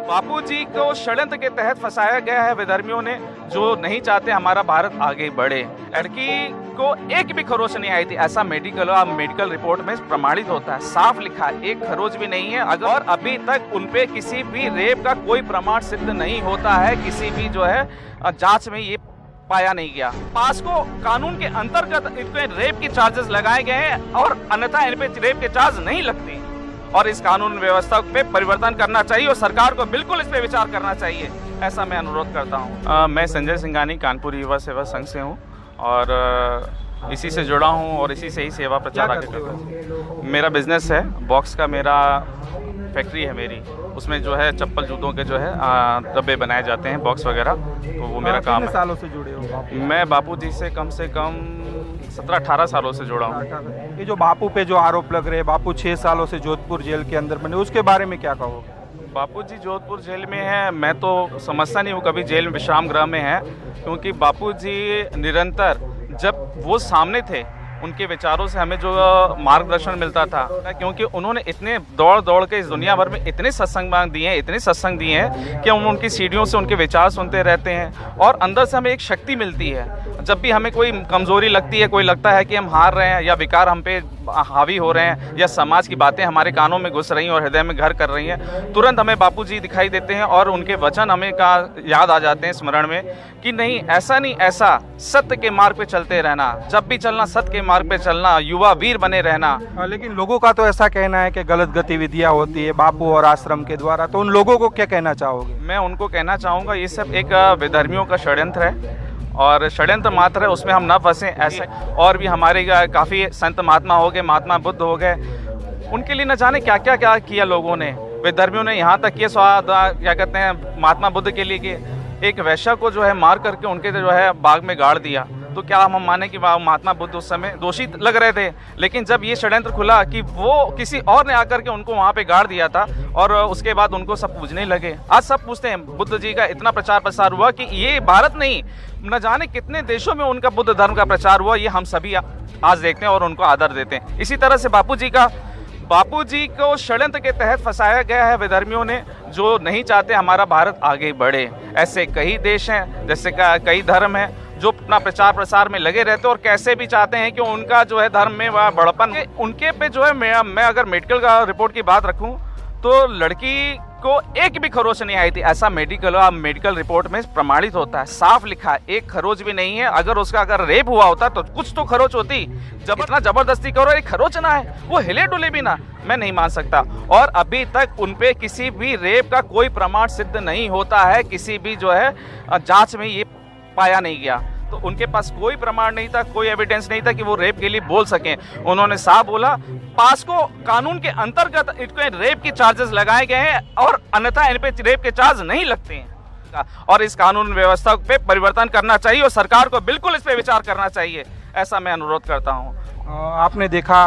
बापूजी को षड्यंत्र के तहत फंसाया गया है विधर्मियों ने, जो नहीं चाहते हमारा भारत आगे बढ़े। लड़की को एक भी खरोच नहीं आई थी, ऐसा मेडिकल रिपोर्ट में प्रमाणित होता है, साफ लिखा है, एक खरोच भी नहीं है। और अभी तक उनपे किसी भी रेप का कोई प्रमाण सिद्ध नहीं होता है, किसी भी जो है जांच में ये पाया नहीं गया। पास्को कानून के अंतर्गत इनपे रेप के चार्जेस लगाए गए हैं और अन्यथा इन पे रेप के चार्ज नहीं लगते। और इस कानून व्यवस्था पे परिवर्तन करना चाहिए और सरकार को बिल्कुल इस पे विचार करना चाहिए, ऐसा मैं अनुरोध करता हूँ। मैं संजय सिंघानी कानपुर युवा सेवा संघ से हूँ और इसी से जुड़ा हूँ और इसी से ही सेवा प्रचार आगे करता हूँ। मेरा बिजनेस है, बॉक्स का मेरा फैक्ट्री है मेरी, उसमें जो है चप्पल जूतों के जो है डब्बे बनाए जाते हैं, बॉक्स वगैरह, तो वो मेरा काम है। सालों से जुड़े हो? मैं बापूजी से कम 17-18 सालों से जुड़ा हूँ। ये जो बापू पे जो आरोप लग रहे हैं, बापू 6 सालों से जोधपुर जेल के अंदर बने, उसके बारे में क्या कहोगे? बापूजी जोधपुर जेल में है, मैं तो समझता नहीं हूँ कभी जेल में विश्राम गृह में है, क्योंकि बापूजी निरंतर जब वो सामने थे उनके विचारों से हमें जो मार्गदर्शन मिलता था, क्योंकि उन्होंने इतने दौड़ के इस दुनिया भर में इतने सत्संग दिए हैं कि हम उनकी सीढ़ियों से उनके विचार सुनते रहते हैं और अंदर से हमें एक शक्ति मिलती है। जब भी हमें कोई कमजोरी लगती है, कोई लगता है कि हम हार रहे हैं या विकार हम पे हावी हो रहे हैं या समाज की बातें हमारे कानों में घुस रही हैं और हृदय में घर कर रही हैं, तुरंत हमें बापूजी दिखाई देते हैं और उनके वचन हमें याद आ जाते हैं स्मरण में कि नहीं, ऐसा नहीं, ऐसा सत्य के मार्ग पे चलते रहना, जब भी चलना सत्य के मार्ग पे चलना, युवा वीर बने रहना। लेकिन लोगों का तो ऐसा कहना है कि गलत गतिविधियां होती है बापू और आश्रम के द्वारा, तो उन लोगों को क्या कहना चाहोगे? मैं उनको कहना चाहूँगा ये सब एक विधर्मियों का षड्यंत्र है और षड्यंत्र मात्र है, उसमें हम न फंसें। ऐसे और भी हमारे काफ़ी संत महात्मा हो गए, महात्मा बुद्ध हो गए, उनके लिए न जाने क्या किया लोगों ने, विधर्मियों ने यहाँ तक किए क्या कहते हैं महात्मा बुद्ध के लिए कि एक वैश्या को जो है मार करके उनके जो है बाग में गाड़ दिया। तो क्या हम माने कि महात्मा बुद्ध उस समय दोषी लग रहे थे, लेकिन जब ये षड्यंत्र खुला कि वो किसी और ने आकर के उनको वहाँ पे गाड़ दिया था और उसके बाद उनको सब पूजने लगे। आज सब पूछते हैं, बुद्ध जी का इतना प्रचार प्रसार हुआ कि ये भारत नहीं, न जाने कितने देशों में उनका बुद्ध धर्म का प्रचार हुआ, ये हम सभी आज देखते हैं और उनको आदर देते हैं। इसी तरह से बापूजी को षड्यंत्र के तहत फंसाया गया है विधर्मियों ने, जो नहीं चाहते हमारा भारत आगे बढ़े। ऐसे कई देश हैं, जैसे कई धर्म हैं जो अपना प्रचार प्रसार में लगे रहते हैं और कैसे भी चाहते हैं कि उनका जो है धर्म में वह बड़पन, उनके पे जो है मैं अगर मेडिकल का रिपोर्ट की बात रखूं तो लड़की को एक भी खरोच नहीं आई थी, ऐसा मेडिकल रिपोर्ट में प्रमाणित होता है, साफ लिखा है, एक खरोच भी नहीं है। अगर रेप हुआ होता तो कुछ तो खरोच होती, जब इतना जबरदस्ती करो एक खरोच ना है, वो हिले डुले भी ना, मैं नहीं मान सकता। और अभी तक उनपे किसी भी रेप का कोई प्रमाण सिद्ध नहीं होता है, किसी भी जो है जांच में ये पाया नहीं गया, तो उनके पास कोई प्रमाण नहीं था, कोई एविडेंस नहीं था कि वो रेप के लिए बोल सकें। उन्होंने साफ बोला, पास्को कानून के अंतर्गत इनपे रेप के चार्जेस लगाए गए हैं और अन्यथा इन पे रेप के चार्ज नहीं लगते हैं। और इस कानून व्यवस्था पे परिवर्तन करना चाहिए और सरकार को बिल्कुल इस पे विचार करना चाहिए, ऐसा मैं अनुरोध करता हूँ। आपने देखा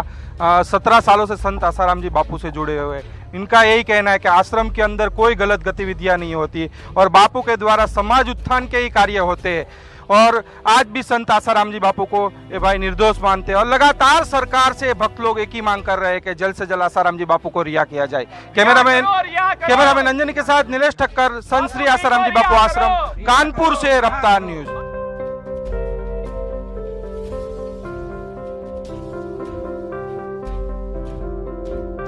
17 सालों से संत आसाराम जी बापू से जुड़े हुए, इनका यही कहना है कि आश्रम के अंदर कोई गलत गतिविधियां नहीं होती और बापू के द्वारा समाज उत्थान के ही कार्य होते हैं। और आज भी संत आसाराम जी बापू को ये भाई निर्दोष मानते हैं और लगातार सरकार से भक्त लोग एक ही मांग कर रहे हैं कि जल्द से जल्द आसाराम जी बापू को रिहा किया जाए। कैमरामैन अंजनी के साथ नीलेश ठक्कर, संत श्री आसाराम जी बापू आश्रम, कानपुर से रफ्तार न्यूज।